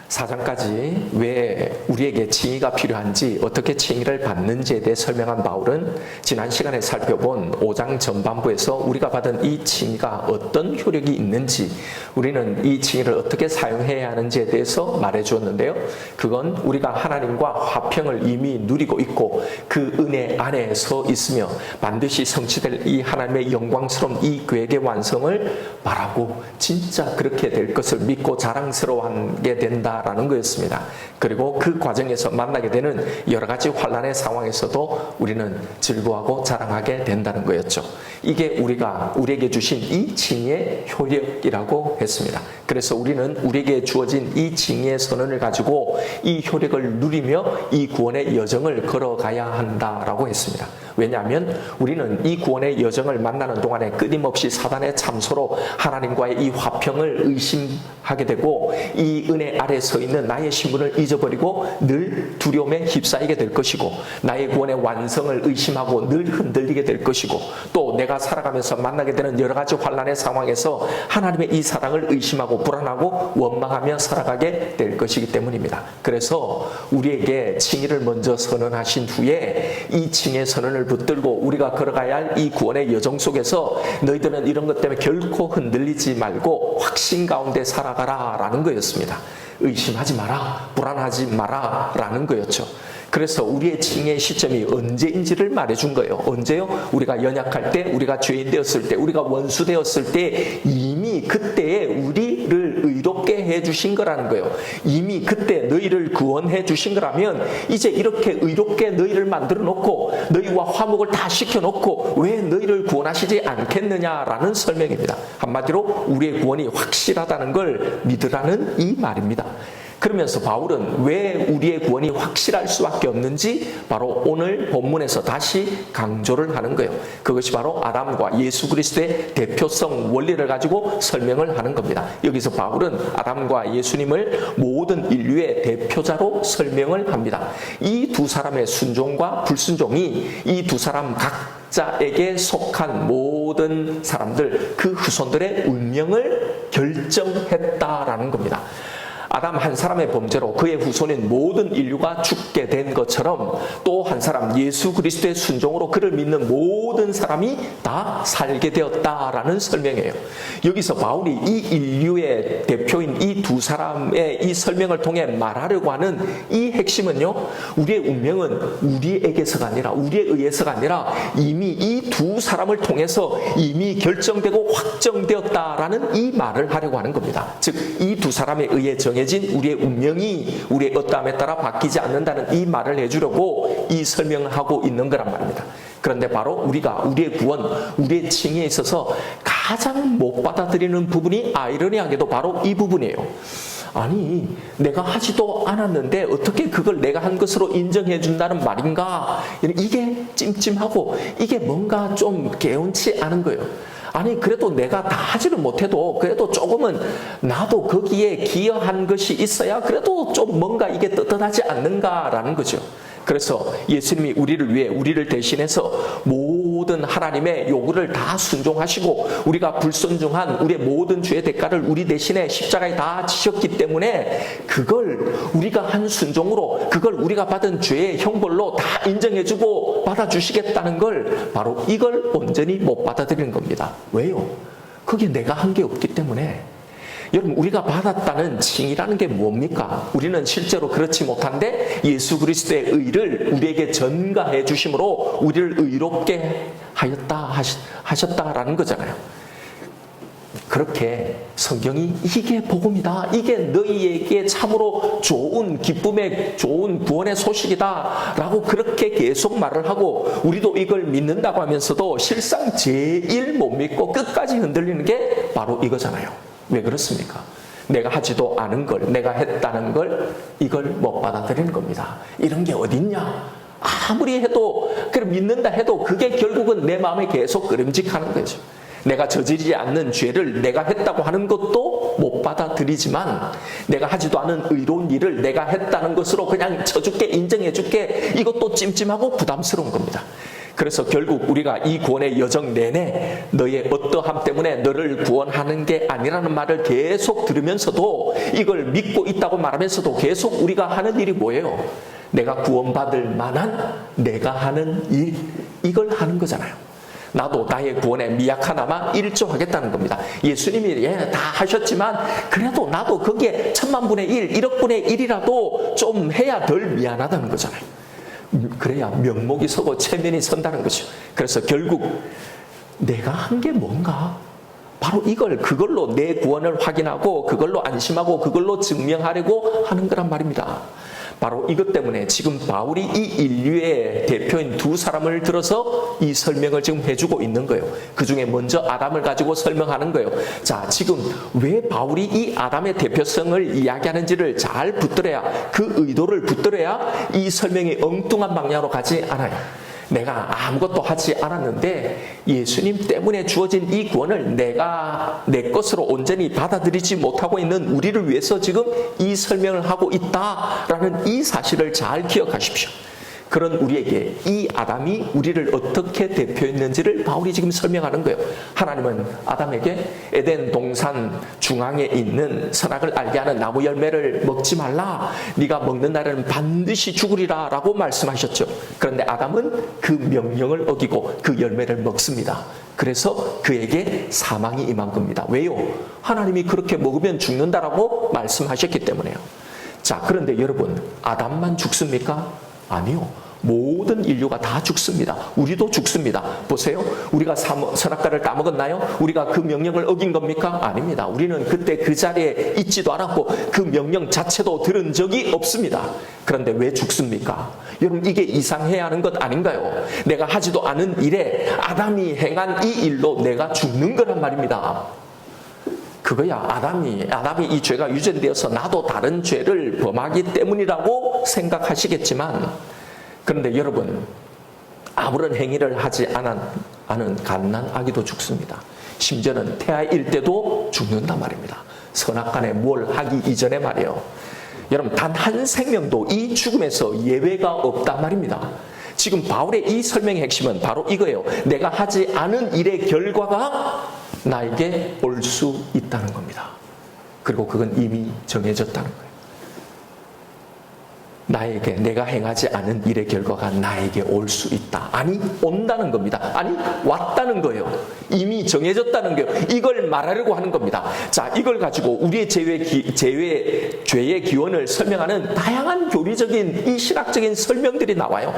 4장까지 왜 우리에게 칭의가 필요한지, 어떻게 칭의를 받는지에 대해 설명한 바울은 지난 시간에 살펴본 5장 전반부에서 우리가 받은 이 칭의가 어떤 효력이 있는지, 우리는 이 칭의를 어떻게 사용해야 하는지에 대해서 말해 주었는데요. 그건 우리가 하나님과 화평을 이미 누리고 있고 그 은혜 안에서 있으며 반드시 성취될 이 하나님의 영광스러운 이 계획의 완성을 말하고 진짜 그렇게 될 것을 믿고 자랑스러워하게 된다 라는 거였습니다. 그리고 그 과정에서 만나게 되는 여러 가지 환난의 상황에서도 우리는 즐거워하고 자랑하게 된다는 거였죠. 이게 우리에게 주신 이 칭의의 효력이라고 했습니다. 그래서 우리는 우리에게 주어진 이 칭의의 선언을 가지고 이 효력을 누리며 이 구원의 여정을 걸어가야 한다라고 했습니다. 왜냐하면 우리는 이 구원의 여정을 만나는 동안에 끊임없이 사단의 참소로 하나님과의 이 화평을 의심하게 되고 이 은혜 아래 서 있는 나의 신분을 잊어버리고 늘 두려움에 휩싸이게 될 것이고, 나의 구원의 완성을 의심하고 늘 흔들리게 될 것이고, 또 내가 살아가면서 만나게 되는 여러 가지 환난의 상황에서 하나님의 이 사랑을 의심하고 불안하고 원망하며 살아가게 될 것이기 때문입니다. 그래서 우리에게 칭의를 먼저 선언하신 후에 이 칭의 선언을 붙들고 우리가 걸어가야 할 이 구원의 여정 속에서 너희들은 이런 것 때문에 결코 흔들리지 말고 확신 가운데 살아가라 라는 거였습니다. 의심하지 마라, 불안하지 마라 라는 거였죠. 그래서 우리의 칭의의 시점이 언제인지를 말해준 거예요. 언제요? 우리가 연약할 때, 우리가 죄인 되었을 때, 우리가 원수 되었을 때 이미 그때에 우리를 의롭게 해주신 거라는 거예요. 이미 그때 너희를 구원해 주신 거라면 이제 이렇게 의롭게 너희를 만들어 놓고 너희와 화목을 다 시켜놓고 왜 너희를 구원하시지 않겠느냐라는 설명입니다. 한마디로 우리의 구원이 확실하다는 걸 믿으라는 이 말입니다. 그러면서 바울은 왜 우리의 구원이 확실할 수밖에 없는지 바로 오늘 본문에서 다시 강조를 하는 거예요. 그것이 바로 아담과 예수 그리스도의 대표성 원리를 가지고 설명을 하는 겁니다. 여기서 바울은 아담과 예수님을 모든 인류의 대표자로 설명을 합니다. 이 두 사람의 순종과 불순종이 이 두 사람 각자에게 속한 모든 사람들, 그 후손들의 운명을 결정했다라는 겁니다. 아담 한 사람의 범죄로 그의 후손인 모든 인류가 죽게 된 것처럼 또 한 사람 예수 그리스도의 순종으로 그를 믿는 모든 사람이 다 살게 되었다라는 설명이에요. 여기서 바울이 이 인류의 대표인 이 두 사람의 이 설명을 통해 말하려고 하는 이 핵심은요, 우리의 운명은 우리에게서가 아니라 우리에 의해서가 아니라 이미 이 두 사람을 통해서 이미 결정되고 확정되었다라는 이 말을 하려고 하는 겁니다. 즉 이 두 사람에 의해 정해진 우리의 운명이 우리의 어떠함에 따라 바뀌지 않는다는 이 말을 해주려고 이 설명을 하고 있는 거란 말입니다. 그런데 바로 우리가 우리의 구원, 우리의 칭의에 있어서 가장 못 받아들이는 부분이 아이러니하게도 바로 이 부분이에요. 아니, 내가 하지도 않았는데 어떻게 그걸 내가 한 것으로 인정해 준다는 말인가? 이게 찜찜하고 이게 뭔가 좀 개운치 않은 거예요. 아니, 그래도 내가 다 하지는 못해도 그래도 조금은 나도 거기에 기여한 것이 있어야 그래도 좀 뭔가 이게 떳떳하지 않는가라는 거죠. 그래서 예수님이 우리를 위해, 우리를 대신해서 모든 하나님의 요구를 다 순종하시고 우리가 불순종한 우리의 모든 죄의 대가를 우리 대신에 십자가에 다 지셨기 때문에 그걸 우리가 한 순종으로, 그걸 우리가 받은 죄의 형벌로 다 인정해주고 받아주시겠다는 걸, 바로 이걸 온전히 못 받아들이는 겁니다. 왜요? 그게 내가 한 게 없기 때문에. 여러분, 우리가 받았다는 칭의라는 게 뭡니까? 우리는 실제로 그렇지 못한데 예수 그리스도의 의를 우리에게 전가해 주심으로 우리를 의롭게 하셨다라는 거잖아요. 그렇게 성경이 이게 복음이다, 이게 너희에게 참으로 좋은 기쁨의 좋은 구원의 소식이다 라고 그렇게 계속 말을 하고 우리도 이걸 믿는다고 하면서도 실상 제일 못 믿고 끝까지 흔들리는 게 바로 이거잖아요. 왜 그렇습니까? 내가 하지도 않은 걸, 내가 했다는 걸, 이걸 못 받아들이는 겁니다. 이런 게 어딨냐? 아무리 해도, 그래 믿는다 해도 그게 결국은 내 마음에 계속 끄림직하는 거죠. 내가 저지르지 않는 죄를 내가 했다고 하는 것도 못 받아들이지만 내가 하지도 않은 의로운 일을 내가 했다는 것으로 그냥 쳐줄게, 인정해줄게, 이것도 찜찜하고 부담스러운 겁니다. 그래서 결국 우리가 이 구원의 여정 내내 너의 어떠함 때문에 너를 구원하는 게 아니라는 말을 계속 들으면서도 이걸 믿고 있다고 말하면서도 계속 우리가 하는 일이 뭐예요? 내가 구원받을 만한 내가 하는 일, 이걸 하는 거잖아요. 나도 나의 구원에 미약하나마 일조하겠다는 겁니다. 예수님이 다 하셨지만 그래도 나도 거기에 1000만분의 1, 1억분의 1이라도 좀 해야 덜 미안하다는 거잖아요. 그래야 명목이 서고 체면이 선다는 거죠. 그래서 결국 내가 한 게 뭔가? 바로 그걸로 내 구원을 확인하고 그걸로 안심하고 그걸로 증명하려고 하는 거란 말입니다. 바로 이것 때문에 지금 바울이 이 인류의 대표인 두 사람을 들어서 이 설명을 지금 해주고 있는 거예요. 그 중에 먼저 아담을 가지고 설명하는 거예요. 자, 지금 왜 바울이 이 아담의 대표성을 이야기하는지를 잘 붙들어야, 그 의도를 붙들어야 이 설명이 엉뚱한 방향으로 가지 않아요. 내가 아무것도 하지 않았는데 예수님 때문에 주어진 이 구원을 내가 내 것으로 온전히 받아들이지 못하고 있는 우리를 위해서 지금 이 설명을 하고 있다라는 이 사실을 잘 기억하십시오. 그런 우리에게 이 아담이 우리를 어떻게 대표했는지를 바울이 지금 설명하는 거예요. 하나님은 아담에게 에덴 동산 중앙에 있는 선악을 알게 하는 나무 열매를 먹지 말라. 네가 먹는 날에는 반드시 죽으리라 라고 말씀하셨죠. 그런데 아담은 그 명령을 어기고 그 열매를 먹습니다. 그래서 그에게 사망이 임한 겁니다. 왜요? 하나님이 그렇게 먹으면 죽는다라고 말씀하셨기 때문에요. 자, 그런데 여러분, 아담만 죽습니까? 아니요. 모든 인류가 다 죽습니다. 우리도 죽습니다. 보세요. 우리가 선악과를 따먹었나요? 우리가 그 명령을 어긴 겁니까? 아닙니다. 우리는 그때 그 자리에 있지도 않았고 그 명령 자체도 들은 적이 없습니다. 그런데 왜 죽습니까? 여러분, 이게 이상해야 하는 것 아닌가요? 내가 하지도 않은 일에 아담이 행한 이 일로 내가 죽는 거란 말입니다. 그거야 아담이 이 죄가 유전되어서 나도 다른 죄를 범하기 때문이라고 생각하시겠지만, 그런데 여러분, 아무런 행위를 하지 않은 갓난 아기도 죽습니다. 심지어는 태아일 때도 죽는단 말입니다. 선악간에 뭘 하기 이전에 말이에요. 여러분, 단 한 생명도 이 죽음에서 예외가 없단 말입니다. 지금 바울의 이 설명의 핵심은 바로 이거예요. 내가 하지 않은 일의 결과가 나에게 올 수 있다는 겁니다. 그리고 그건 이미 정해졌다는 거예요. 내가 행하지 않은 일의 결과가 나에게 올 수 있다. 아니, 온다는 겁니다. 아니, 왔다는 거예요. 이미 정해졌다는 거예요. 이걸 말하려고 하는 겁니다. 자, 이걸 가지고 우리의 죄의 기원을 설명하는 다양한 교리적인 이 신학적인 설명들이 나와요.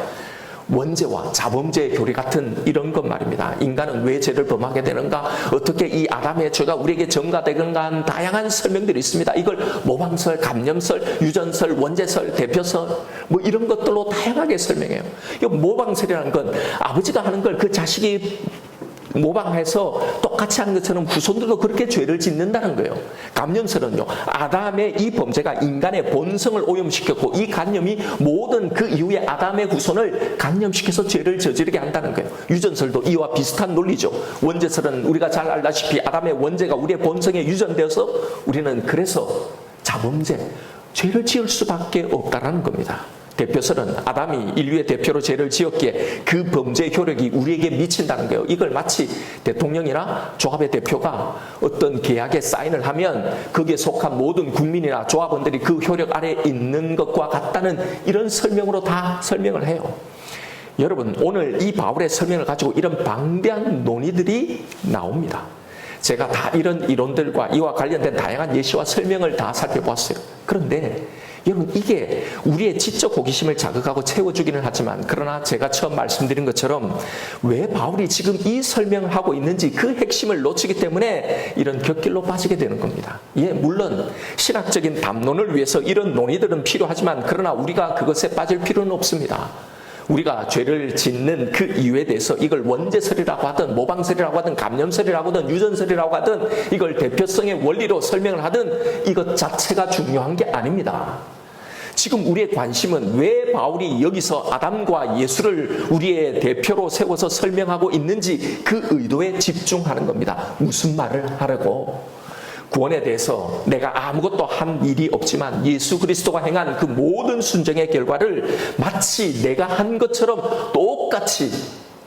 원죄와 자범죄의 교리 같은 이런 것 말입니다. 인간은 왜 죄를 범하게 되는가? 어떻게 이 아담의 죄가 우리에게 전가되는가 하는 다양한 설명들이 있습니다. 이걸 모방설, 감염설, 유전설, 원죄설, 대표설 뭐 이런 것들로 다양하게 설명해요. 이 모방설이라는 건 아버지가 하는 걸 그 자식이 모방해서 똑같이 하는 것처럼 후손들도 그렇게 죄를 짓는다는 거예요. 감염설은요, 아담의 이 범죄가 인간의 본성을 오염시켰고 이 간염이 모든 그 이후에 아담의 후손을 간염시켜서 죄를 저지르게 한다는 거예요. 유전설도 이와 비슷한 논리죠. 원죄설은 우리가 잘 알다시피 아담의 원죄가 우리의 본성에 유전되어서 우리는 그래서 자범죄, 죄를 지을 수밖에 없다는 겁니다. 대표설은 아담이 인류의 대표로 죄를 지었기에 그 범죄의 효력이 우리에게 미친다는 거예요. 이걸 마치 대통령이나 조합의 대표가 어떤 계약에 사인을 하면 거기에 속한 모든 국민이나 조합원들이 그 효력 아래에 있는 것과 같다는 이런 설명으로 다 설명을 해요. 여러분, 오늘 이 바울의 설명을 가지고 이런 방대한 논의들이 나옵니다. 제가 다 이런 이론들과 이와 관련된 다양한 예시와 설명을 다 살펴보았어요. 그런데 여러분, 이게 우리의 지적 호기심을 자극하고 채워주기는 하지만, 그러나 제가 처음 말씀드린 것처럼 왜 바울이 지금 이 설명을 하고 있는지 그 핵심을 놓치기 때문에 이런 곁길로 빠지게 되는 겁니다. 예, 물론 신학적인 담론을 위해서 이런 논의들은 필요하지만, 그러나 우리가 그것에 빠질 필요는 없습니다. 우리가 죄를 짓는 그 이유에 대해서 이걸 원죄설이라고 하든 모방설이라고 하든 감염설이라고 하든 유전설이라고 하든 이걸 대표성의 원리로 설명을 하든 이것 자체가 중요한 게 아닙니다. 지금 우리의 관심은 왜 바울이 여기서 아담과 예수를 우리의 대표로 세워서 설명하고 있는지 그 의도에 집중하는 겁니다. 무슨 말을 하려고? 구원에 대해서 내가 아무것도 한 일이 없지만 예수 그리스도가 행한 그 모든 순종의 결과를 마치 내가 한 것처럼 똑같이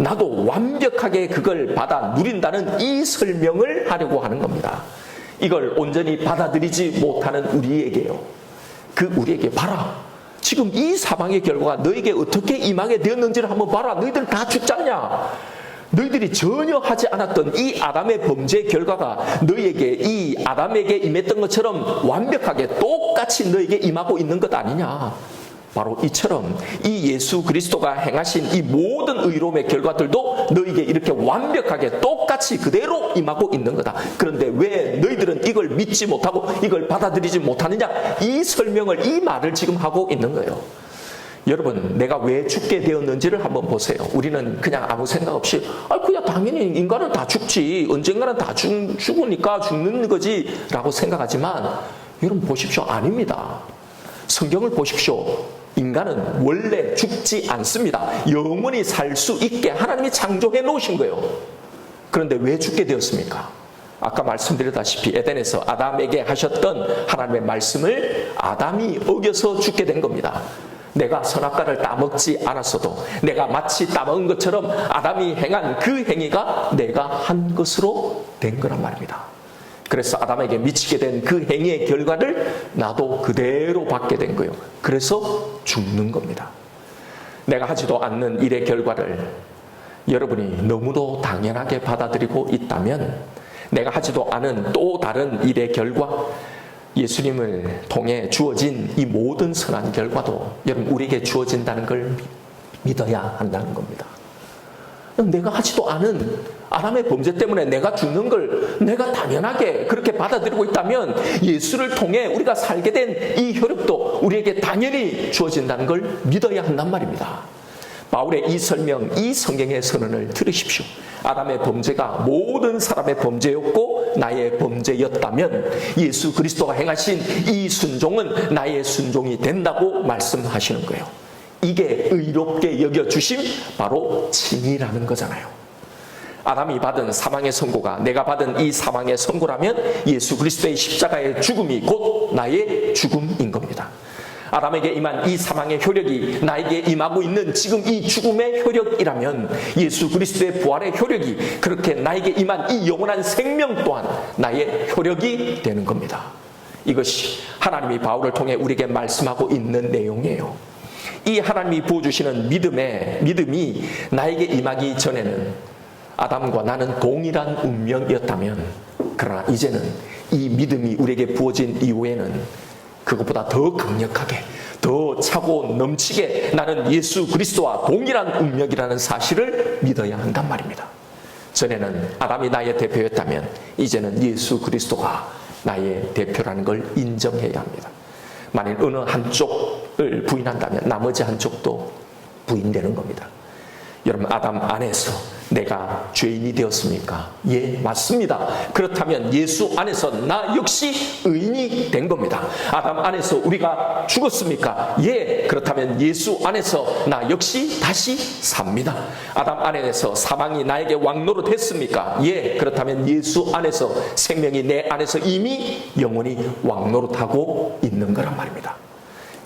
나도 완벽하게 그걸 받아 누린다는 이 설명을 하려고 하는 겁니다. 이걸 온전히 받아들이지 못하는 우리에게요. 우리에게 봐라. 지금 이 사망의 결과가 너에게 어떻게 임하게 되었는지를 한번 봐라. 너희들 다 죽잖냐. 너희들이 전혀 하지 않았던 이 아담의 범죄의 결과가 너희에게 이 아담에게 임했던 것처럼 완벽하게 똑같이 너에게 임하고 있는 것 아니냐. 바로 이처럼 이 예수 그리스도가 행하신 이 모든 의로움의 결과들도 너희에게 이렇게 완벽하게 똑같이 그대로 임하고 있는 거다. 그런데 왜 너희들은 이걸 믿지 못하고 이걸 받아들이지 못하느냐. 이 설명을, 이 말을 지금 하고 있는 거예요. 여러분, 내가 왜 죽게 되었는지를 한번 보세요. 우리는 그냥 아무 생각 없이 그냥 당연히 인간은 다 죽지, 언젠가는 다 죽으니까 죽는 거지 라고 생각하지만, 여러분 보십시오. 아닙니다. 성경을 보십시오. 인간은 원래 죽지 않습니다. 영원히 살 수 있게 하나님이 창조해 놓으신 거예요. 그런데 왜 죽게 되었습니까? 아까 말씀드렸다시피 에덴에서 아담에게 하셨던 하나님의 말씀을 아담이 어겨서 죽게 된 겁니다. 내가 선악과를 따먹지 않았어도 내가 마치 따먹은 것처럼 아담이 행한 그 행위가 내가 한 것으로 된 거란 말입니다. 그래서 아담에게 미치게 된 그 행위의 결과를 나도 그대로 받게 된 거예요. 그래서 죽는 겁니다. 내가 하지도 않는 일의 결과를 여러분이 너무도 당연하게 받아들이고 있다면, 내가 하지도 않은 또 다른 일의 결과, 예수님을 통해 주어진 이 모든 선한 결과도 여러분 우리에게 주어진다는 걸 믿어야 한다는 겁니다. 내가 하지도 않은 아담의 범죄 때문에 내가 죽는 걸 내가 당연하게 그렇게 받아들이고 있다면, 예수를 통해 우리가 살게 된 이 효력도 우리에게 당연히 주어진다는 걸 믿어야 한단 말입니다. 바울의 이 설명, 이 성경의 선언을 들으십시오. 아담의 범죄가 모든 사람의 범죄였고 나의 범죄였다면 예수 그리스도가 행하신 이 순종은 나의 순종이 된다고 말씀하시는 거예요. 이게 의롭게 여겨주심, 바로 칭의라는 거잖아요. 아담이 받은 사망의 선고가 내가 받은 이 사망의 선고라면 예수 그리스도의 십자가의 죽음이 곧 나의 죽음인 겁니다. 아담에게 임한 이 사망의 효력이 나에게 임하고 있는 지금 이 죽음의 효력이라면 예수 그리스도의 부활의 효력이 그렇게 나에게 임한 이 영원한 생명 또한 나의 효력이 되는 겁니다. 이것이 하나님이 바울을 통해 우리에게 말씀하고 있는 내용이에요. 이 하나님이 부어주시는 믿음이 나에게 임하기 전에는 아담과 나는 동일한 운명이었다면, 그러나 이제는 이 믿음이 우리에게 부어진 이후에는 그것보다 더 강력하게, 더 차고 넘치게 나는 예수 그리스도와 동일한 운명이라는 사실을 믿어야 한단 말입니다. 전에는 아담이 나의 대표였다면 이제는 예수 그리스도가 나의 대표라는 걸 인정해야 합니다. 만일 어느 한쪽을 부인한다면 나머지 한쪽도 부인되는 겁니다. 여러분, 아담 안에서 내가 죄인이 되었습니까? 예, 맞습니다. 그렇다면 예수 안에서 나 역시 의인이 된 겁니다. 아담 안에서 우리가 죽었습니까? 예, 그렇다면 예수 안에서 나 역시 다시 삽니다. 아담 안에서 사망이 나에게 왕노릇했습니까? 예, 그렇다면 예수 안에서 생명이 내 안에서 이미 영원히 왕노릇하고 있는 거란 말입니다.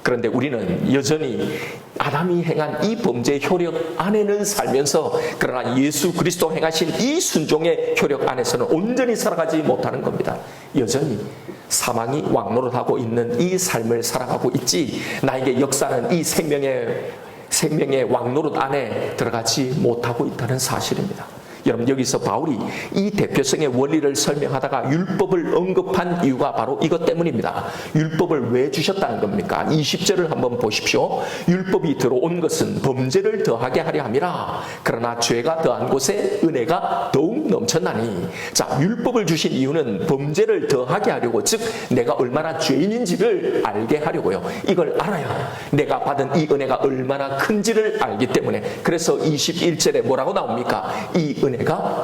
그런데 우리는 여전히 아담이 행한 이 범죄의 효력 안에는 살면서, 그러나 예수 그리스도 행하신 이 순종의 효력 안에서는 온전히 살아가지 못하는 겁니다. 여전히 사망이 왕노릇하고 있는 이 삶을 살아가고 있지, 나에게 역사는 이 생명의 왕노릇 안에 들어가지 못하고 있다는 사실입니다. 여러분, 여기서 바울이 이 대표성의 원리를 설명하다가 율법을 언급한 이유가 바로 이것 때문입니다. 율법을 왜 주셨다는 겁니까? 20절을 한번 보십시오. 율법이 들어온 것은 범죄를 더하게 하려 함이라. 그러나 죄가 더한 곳에 은혜가 더욱 넘쳤나니. 자, 율법을 주신 이유는 범죄를 더하게 하려고, 즉 내가 얼마나 죄인인지를 알게 하려고요. 이걸 알아야 내가 받은 이 은혜가 얼마나 큰지를 알기 때문에. 그래서 21절에 뭐라고 나옵니까? 이 은혜가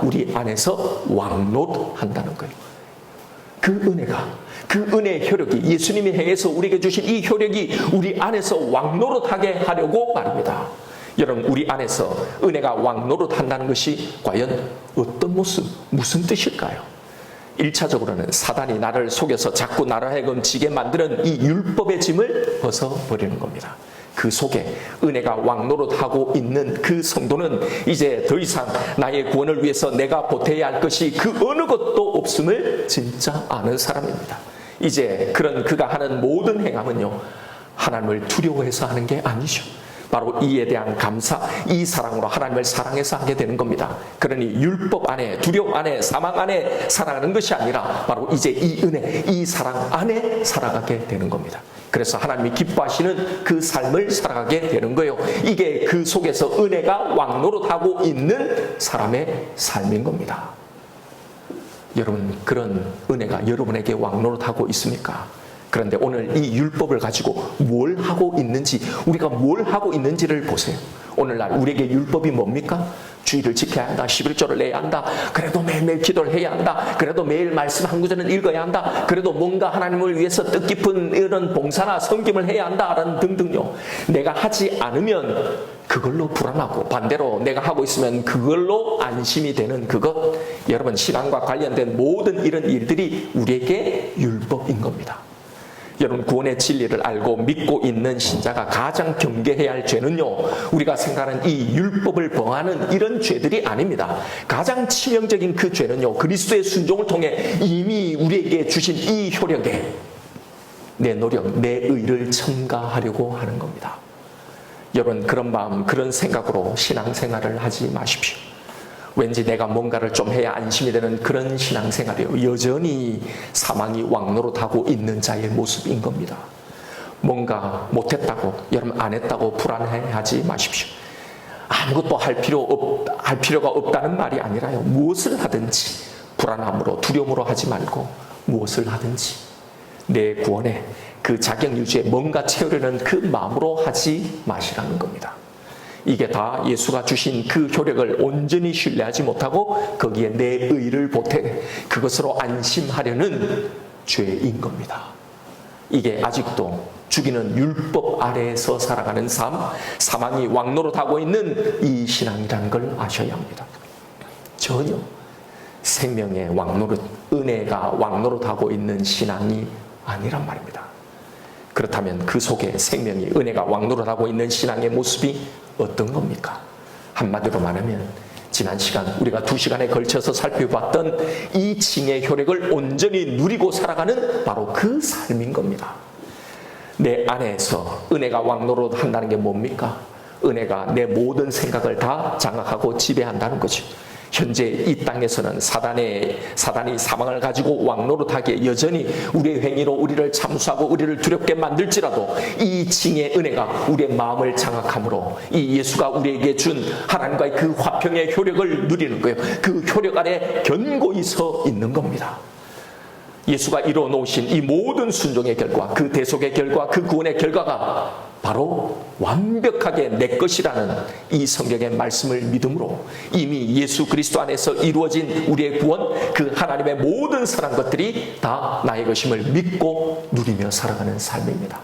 우리 안에서 왕노릇한다는 거예요. 그 은혜의 효력이, 예수님이 행해서 우리에게 주신 이 효력이 우리 안에서 왕노릇하게 하려고 말입니다. 여러분, 우리 안에서 은혜가 왕노릇한다는 것이 과연 어떤 모습, 무슨 뜻일까요? 1차적으로는 사단이 나를 속여서 자꾸 나를 하여금 지게 만드는 이 율법의 짐을 벗어버리는 겁니다. 그 속에 은혜가 왕노릇하고 있는 그 성도는 이제 더 이상 나의 구원을 위해서 내가 보태야 할 것이 그 어느 것도 없음을 진짜 아는 사람입니다. 이제 그런 그가 하는 모든 행함은요, 하나님을 두려워해서 하는 게 아니죠. 바로 이에 대한 감사, 이 사랑으로 하나님을 사랑해서 하게 되는 겁니다. 그러니 율법 안에, 두려움 안에, 사망 안에 살아가는 것이 아니라 바로 이제 이 은혜, 이 사랑 안에 살아가게 되는 겁니다. 그래서 하나님이 기뻐하시는 그 삶을 살아가게 되는 거예요. 이게 그 속에서 은혜가 왕노릇하고 있는 사람의 삶인 겁니다. 여러분, 그런 은혜가 여러분에게 왕노릇하고 있습니까? 그런데 오늘 이 율법을 가지고 뭘 하고 있는지, 우리가 뭘 하고 있는지를 보세요. 오늘날 우리에게 율법이 뭡니까? 주의를 지켜야 한다. 11조를 내야 한다. 그래도 매일매일 기도를 해야 한다. 그래도 매일 말씀 한 구절은 읽어야 한다. 그래도 뭔가 하나님을 위해서 뜻깊은 이런 봉사나 섬김을 해야 한다. 라는 등등요. 내가 하지 않으면 그걸로 불안하고, 반대로 내가 하고 있으면 그걸로 안심이 되는 그것. 여러분, 신앙과 관련된 모든 이런 일들이 우리에게 율법인 겁니다. 여러분, 구원의 진리를 알고 믿고 있는 신자가 가장 경계해야 할 죄는요, 우리가 생각하는 이 율법을 범하는 이런 죄들이 아닙니다. 가장 치명적인 그 죄는요, 그리스도의 순종을 통해 이미 우리에게 주신 이 효력에 내 노력, 내 의를 첨가하려고 하는 겁니다. 여러분, 그런 마음, 그런 생각으로 신앙생활을 하지 마십시오. 왠지 내가 뭔가를 좀 해야 안심이 되는 그런 신앙생활이요, 여전히 사망이 왕노릇하고 있는 자의 모습인 겁니다. 뭔가 못했다고, 여러분 안 했다고 불안해하지 마십시오. 아무것도 할 필요가 없다는 말이 아니라요, 무엇을 하든지 불안함으로, 두려움으로 하지 말고 무엇을 하든지 내 구원에, 그 자격 유지에 뭔가 채우려는 그 마음으로 하지 마시라는 겁니다. 이게 다 예수가 주신 그 효력을 온전히 신뢰하지 못하고 거기에 내 의를 보태 그것으로 안심하려는 죄인 겁니다. 이게 아직도 죽이는 율법 아래에서 살아가는 삶, 사망이 왕노릇하고 있는 이 신앙이라는 걸 아셔야 합니다. 전혀 생명의 왕노릇, 은혜가 왕노릇하고 있는 신앙이 아니란 말입니다. 그렇다면 그 속에 생명이, 은혜가 왕노릇하고 있는 신앙의 모습이 어떤 겁니까? 한마디로 말하면 지난 시간 우리가 2시간에 걸쳐서 살펴봤던 이 칭의 효력을 온전히 누리고 살아가는 바로 그 삶인 겁니다. 내 안에서 은혜가 왕노릇한다는 게 뭡니까? 은혜가 내 모든 생각을 다 장악하고 지배한다는 거죠. 현재 이 땅에서는 사단이 사망을 가지고 왕노릇하기에 여전히 우리의 행위로 우리를 참수하고 우리를 두렵게 만들지라도 이 칭의 은혜가 우리의 마음을 장악함으로 이 예수가 우리에게 준 하나님과의 그 화평의 효력을 누리는 거예요. 그 효력 아래 견고히 서 있는 겁니다. 예수가 이루어 놓으신 이 모든 순종의 결과, 그 대속의 결과, 그 구원의 결과가 바로 완벽하게 내 것이라는 이 성경의 말씀을 믿음으로 이미 예수 그리스도 안에서 이루어진 우리의 구원, 그 하나님의 모든 선한 것들이 다 나의 것임을 믿고 누리며 살아가는 삶입니다.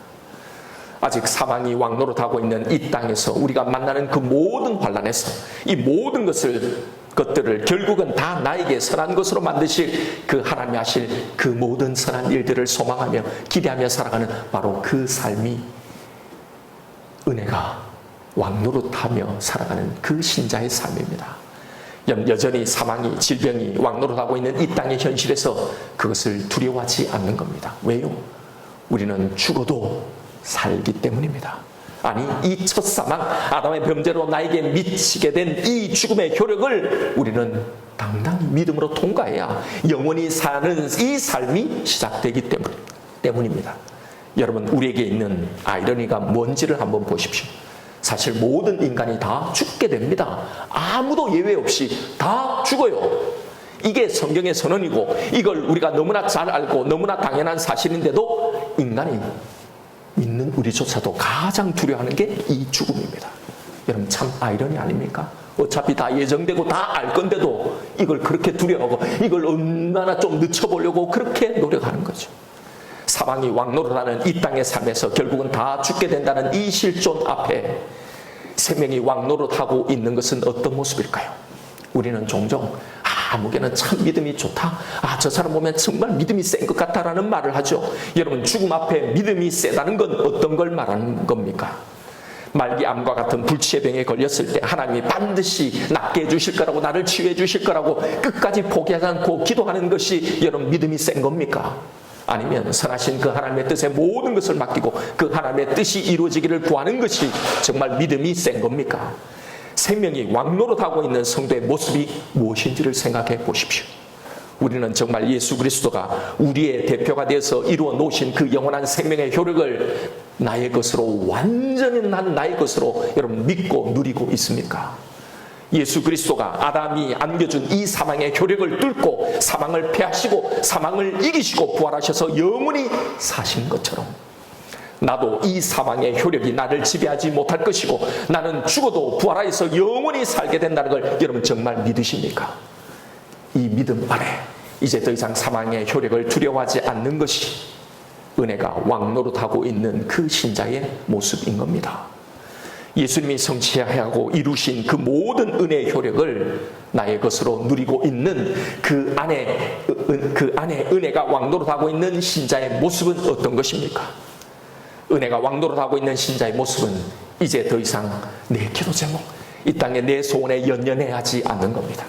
아직 사망이 왕노릇하고 있는 이 땅에서 우리가 만나는 그 모든 환난에서 이 모든 것들을 결국은 다 나에게 선한 것으로 만드실 그 하나님이 하실 그 모든 선한 일들을 소망하며 기대하며 살아가는 바로 그 삶이 은혜가 왕노릇하며 살아가는 그 신자의 삶입니다. 여전히 사망이, 질병이 왕노릇하고 있는 이 땅의 현실에서 그것을 두려워하지 않는 겁니다. 왜요? 우리는 죽어도 살기 때문입니다. 아니, 이 첫 사망, 아담의 범죄로 나에게 미치게 된 이 죽음의 효력을 우리는 당당히 믿음으로 통과해야 영원히 사는 이 삶이 시작되기 때문입니다. 여러분, 우리에게 있는 아이러니가 뭔지를 한번 보십시오. 사실 모든 인간이 다 죽게 됩니다. 아무도 예외 없이 다 죽어요. 이게 성경의 선언이고 이걸 우리가 너무나 잘 알고 너무나 당연한 사실인데도 인간이 믿는 우리조차도 가장 두려워하는 게 이 죽음입니다. 여러분, 참 아이러니 아닙니까? 어차피 다 예정되고 다 알 건데도 이걸 그렇게 두려워하고 이걸 얼마나 좀 늦춰보려고 그렇게 노력하는 거죠. 사망이 왕노릇하는 이 땅의 삶에서 결국은 다 죽게 된다는 이 실존 앞에 생명이 왕노릇하고 있는 것은 어떤 모습일까요? 우리는 종종 목에는 참 믿음이 좋다. 저 사람 보면 정말 믿음이 센 것 같다라는 말을 하죠. 여러분, 죽음 앞에 믿음이 세다는 건 어떤 걸 말하는 겁니까? 말기암과 같은 불치의 병에 걸렸을 때 하나님이 반드시 낫게 해주실 거라고, 나를 치유해 주실 거라고 끝까지 포기하지 않고 기도하는 것이 여러분 믿음이 센 겁니까? 아니면 선하신 그 하나님의 뜻에 모든 것을 맡기고 그 하나님의 뜻이 이루어지기를 구하는 것이 정말 믿음이 센 겁니까? 생명이 왕노릇하고 있는 성도의 모습이 무엇인지를 생각해 보십시오. 우리는 정말 예수 그리스도가 우리의 대표가 되어서 이루어 놓으신 그 영원한 생명의 효력을 나의 것으로, 완전히 나의 것으로 여러분 믿고 누리고 있습니까? 예수 그리스도가 아담이 안겨준 이 사망의 효력을 뚫고 사망을 패하시고 사망을 이기시고 부활하셔서 영원히 사신 것처럼 나도 이 사망의 효력이 나를 지배하지 못할 것이고 나는 죽어도 부활하여서 영원히 살게 된다는 걸 여러분 정말 믿으십니까? 이 믿음 아래 이제 더 이상 사망의 효력을 두려워하지 않는 것이 은혜가 왕노릇하고 있는 그 신자의 모습인 겁니다. 예수님이 성취하고 이루신 그 모든 은혜의 효력을 나의 것으로 누리고 있는 그 안에 은혜가 왕노릇하고 있는 신자의 모습은 어떤 것입니까? 은혜가 왕노릇하고 있는 신자의 모습은 이제 더 이상 내 기도 제목, 이 땅에 내 소원에 연연해하지 않는 겁니다.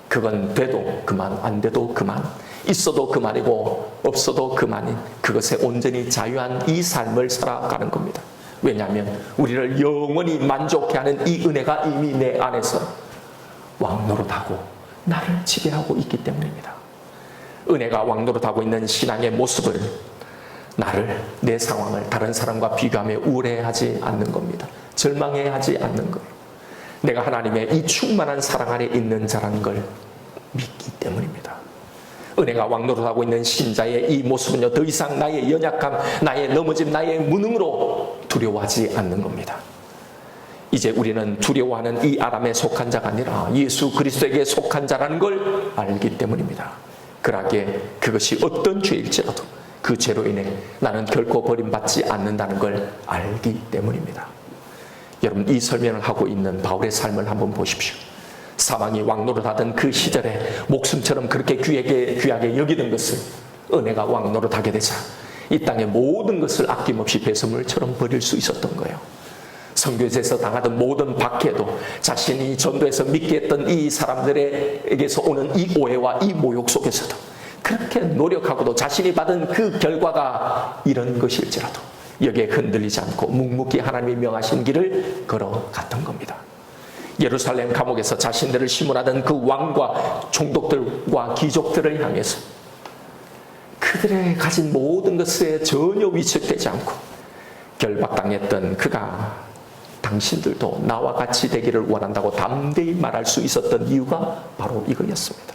그건 돼도 그만, 안 돼도 그만, 있어도 그만이고 없어도 그만인 그것에 온전히 자유한 이 삶을 살아가는 겁니다. 왜냐하면 우리를 영원히 만족해 하는 이 은혜가 이미 내 안에서 왕노릇하고 나를 지배하고 있기 때문입니다. 은혜가 왕노릇하고 있는 신앙의 모습을, 나를, 내 상황을 다른 사람과 비교하며 우울해하지 않는 겁니다. 절망해하지 않는 거예요. 내가 하나님의 이 충만한 사랑 아래 있는 자라는 걸 믿기 때문입니다. 은혜가 왕노릇하고 있는 신자의 이 모습은요, 더 이상 나의 연약함, 나의 넘어짐, 나의 무능으로 두려워하지 않는 겁니다. 이제 우리는 두려워하는 이 아담에 속한 자가 아니라 예수 그리스도에게 속한 자라는 걸 알기 때문입니다. 그러기에 그것이 어떤 죄일지라도 그 죄로 인해 나는 결코 버림받지 않는다는 걸 알기 때문입니다. 여러분, 이 설명을 하고 있는 바울의 삶을 한번 보십시오. 사망이 왕노릇하던 그 시절에 목숨처럼 그렇게 귀하게 여기던 것을 은혜가 왕노릇하게 되자 이 땅의 모든 것을 아낌없이 배설물처럼 버릴 수 있었던 거예요. 선교지에서 당하던 모든 박해도 자신이 전도해서 믿게 했던 이 사람들에게서 오는 이 오해와 이 모욕 속에서도 그렇게 노력하고도 자신이 받은 그 결과가 이런 것일지라도 여기에 흔들리지 않고 묵묵히 하나님이 명하신 길을 걸어갔던 겁니다. 예루살렘 감옥에서 자신들을 심문하던 그 왕과 총독들과 귀족들을 향해서 그들의 가진 모든 것에 전혀 위축되지 않고 결박당했던 그가 당신들도 나와 같이 되기를 원한다고 담대히 말할 수 있었던 이유가 바로 이거였습니다.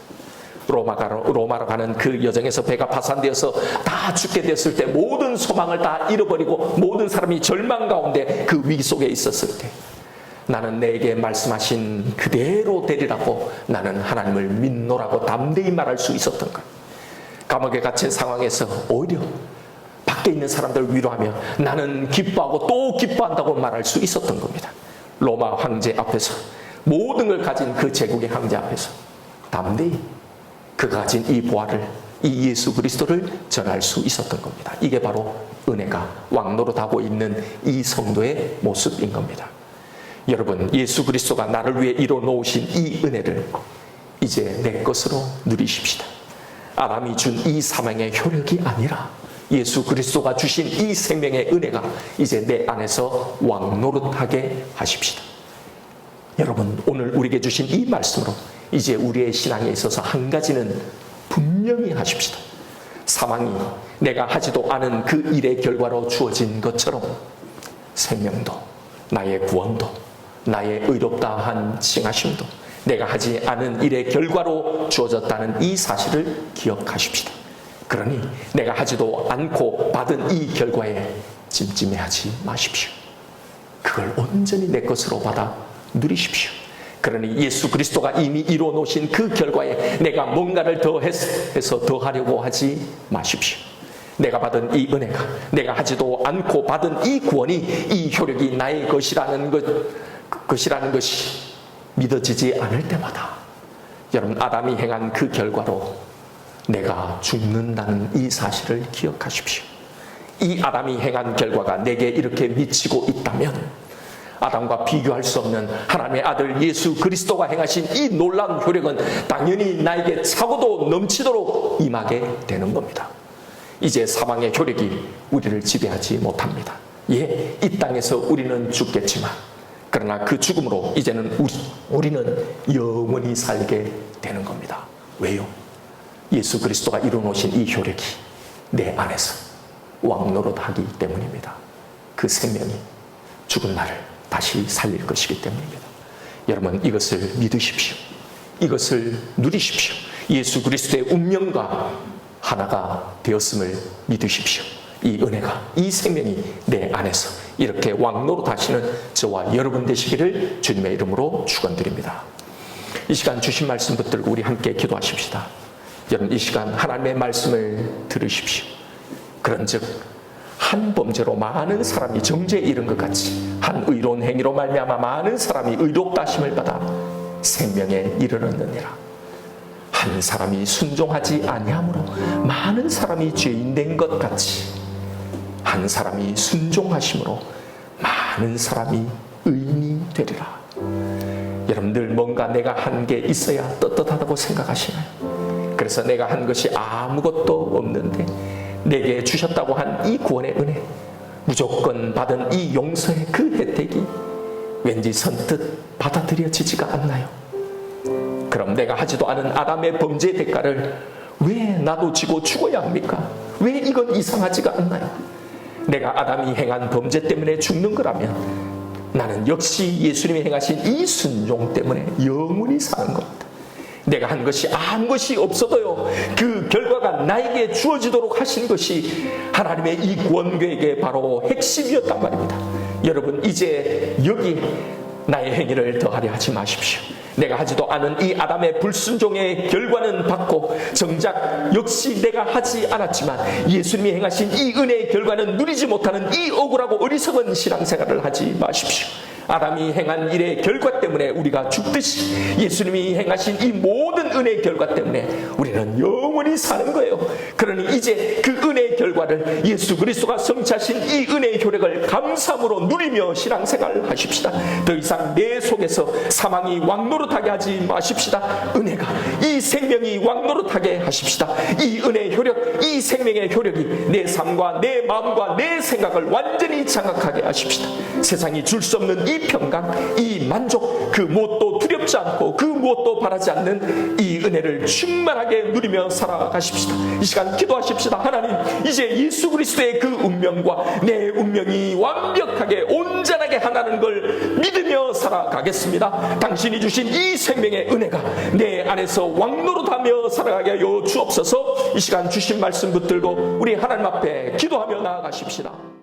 로마로 가는 그 여정에서 배가 파산되어서 다 죽게 됐을 때 모든 소망을 다 잃어버리고 모든 사람이 절망 가운데 그 위기 속에 있었을 때 나는 내게 말씀하신 그대로 되리라고 나는 하나님을 믿노라고 담대히 말할 수 있었던 것. 감옥에 갇힌 상황에서 오히려 밖에 있는 사람들을 위로하며 나는 기뻐하고 또 기뻐한다고 말할 수 있었던 겁니다. 로마 황제 앞에서 모든 걸 가진 그 제국의 황제 앞에서 담대히 그가 가진 이 보화를, 이 예수 그리스도를 전할 수 있었던 겁니다. 이게 바로 은혜가 왕노릇하고 있는 이 성도의 모습인 겁니다. 여러분, 예수 그리스도가 나를 위해 이뤄 놓으신 이 은혜를 이제 내 것으로 누리십시다. 아담이 준 이 사망의 효력이 아니라 예수 그리스도가 주신 이 생명의 은혜가 이제 내 안에서 왕노릇하게 하십시다. 여러분, 오늘 우리에게 주신 이 말씀으로 이제 우리의 신앙에 있어서 한 가지는 분명히 하십시다. 사망이 내가 하지도 않은 그 일의 결과로 주어진 것처럼 생명도, 나의 구원도, 나의 의롭다 한 칭하심도 내가 하지 않은 일의 결과로 주어졌다는 이 사실을 기억하십시다. 그러니 내가 하지도 않고 받은 이 결과에 찜찜해하지 마십시오. 그걸 온전히 내 것으로 받아 누리십시오. 그러니 예수 그리스도가 이미 이루어 놓으신 그 결과에 내가 뭔가를 더해서 더하려고 하지 마십시오. 내가 받은 이 은혜가, 내가 하지도 않고 받은 이 구원이, 이 효력이 나의 것이라는 것이 믿어지지 않을 때마다 여러분, 아담이 행한 그 결과로 내가 죽는다는 이 사실을 기억하십시오. 이 아담이 행한 결과가 내게 이렇게 미치고 있다면 아담과 비교할 수 없는 하나님의 아들 예수 그리스도가 행하신 이 놀라운 효력은 당연히 나에게 차고도 넘치도록 임하게 되는 겁니다. 이제 사망의 효력이 우리를 지배하지 못합니다. 예, 이 땅에서 우리는 죽겠지만 그러나 그 죽음으로 이제는 우리는 영원히 살게 되는 겁니다. 왜요? 예수 그리스도가 이루어놓으신 이 효력이 내 안에서 왕노릇하기 때문입니다. 그 생명이 죽은 나를 다시 살릴 것이기 때문입니다. 여러분, 이것을 믿으십시오. 이것을 누리십시오. 예수 그리스도의 운명과 하나가 되었음을 믿으십시오. 이 은혜가, 이 생명이 내 안에서 이렇게 왕노릇하시는 저와 여러분 되시기를 주님의 이름으로 축원드립니다. 이 시간 주신 말씀 붙들고 우리 함께 기도하십시다. 여러분, 이 시간 하나님의 말씀을 들으십시오. 그런즉 한 범죄로 많은 사람이 정죄에 이른 것 같이 한 의로운 행위로 말미암아 많은 사람이 의롭다 하심을 받아 생명에 이르렀느니라. 한 사람이 순종하지 아니함으로 많은 사람이 죄인 된 것 같이 한 사람이 순종하심으로 많은 사람이 의인이 되리라. 여러분들 뭔가 내가 한 게 있어야 떳떳하다고 생각하시나요? 그래서 내가 한 것이 아무것도 없는데 내게 주셨다고 한 이 구원의 은혜, 무조건 받은 이 용서의 그 혜택이 왠지 선뜻 받아들여지지가 않나요? 그럼 내가 하지도 않은 아담의 범죄 대가를 왜 나도 지고 죽어야 합니까? 왜 이건 이상하지가 않나요? 내가 아담이 행한 범죄 때문에 죽는 거라면 나는 역시 예수님이 행하신 이 순종 때문에 영원히 사는 겁니다. 내가 한 것이 아무것이 없어도요, 그 결과가 나에게 주어지도록 하신 것이 하나님의 이 구원계획의 바로 핵심이었단 말입니다. 여러분, 이제 여기 나의 행위를 더하려 하지 마십시오. 내가 하지도 않은 이 아담의 불순종의 결과는 받고 정작 역시 내가 하지 않았지만 예수님이 행하신 이 은혜의 결과는 누리지 못하는 이 억울하고 어리석은 신앙생활을 하지 마십시오. 아담이 행한 일의 결과 때문에 우리가 죽듯이 예수님이 행하신 이 모든 은혜의 결과 때문에 우리는 영원히 사는 거예요. 그러니 이제 그 은혜의 결과를 예수 그리스도가 성취하신 이 은혜의 효력을 감사함으로 누리며 신앙생활을 하십시다. 더 이상 내 속에서 사망이 왕노릇하게 하지 마십시다. 은혜가, 이 생명이 왕노릇하게 하십시다. 이 은혜의 효력, 이 생명의 효력이 내 삶과 내 마음과 내 생각을 완전히 장악하게 하십시다. 세상이 줄 수 없는 이 평강, 이 만족, 그 무엇도 두렵지 않고 그 무엇도 바라지 않는 이 은혜를 충만하게 누리며 살아가십시다. 이 시간 기도하십시다. 하나님, 이제 예수 그리스도의 그 운명과 내 운명이 완벽하게 온전하게 하나는 걸 믿으며 살아가겠습니다. 당신이 주신 이 생명의 은혜가 내 안에서 왕노릇하며 살아가게 하여 주옵소서. 이 시간 주신 말씀 붙들고 우리 하나님 앞에 기도하며 나아가십시다.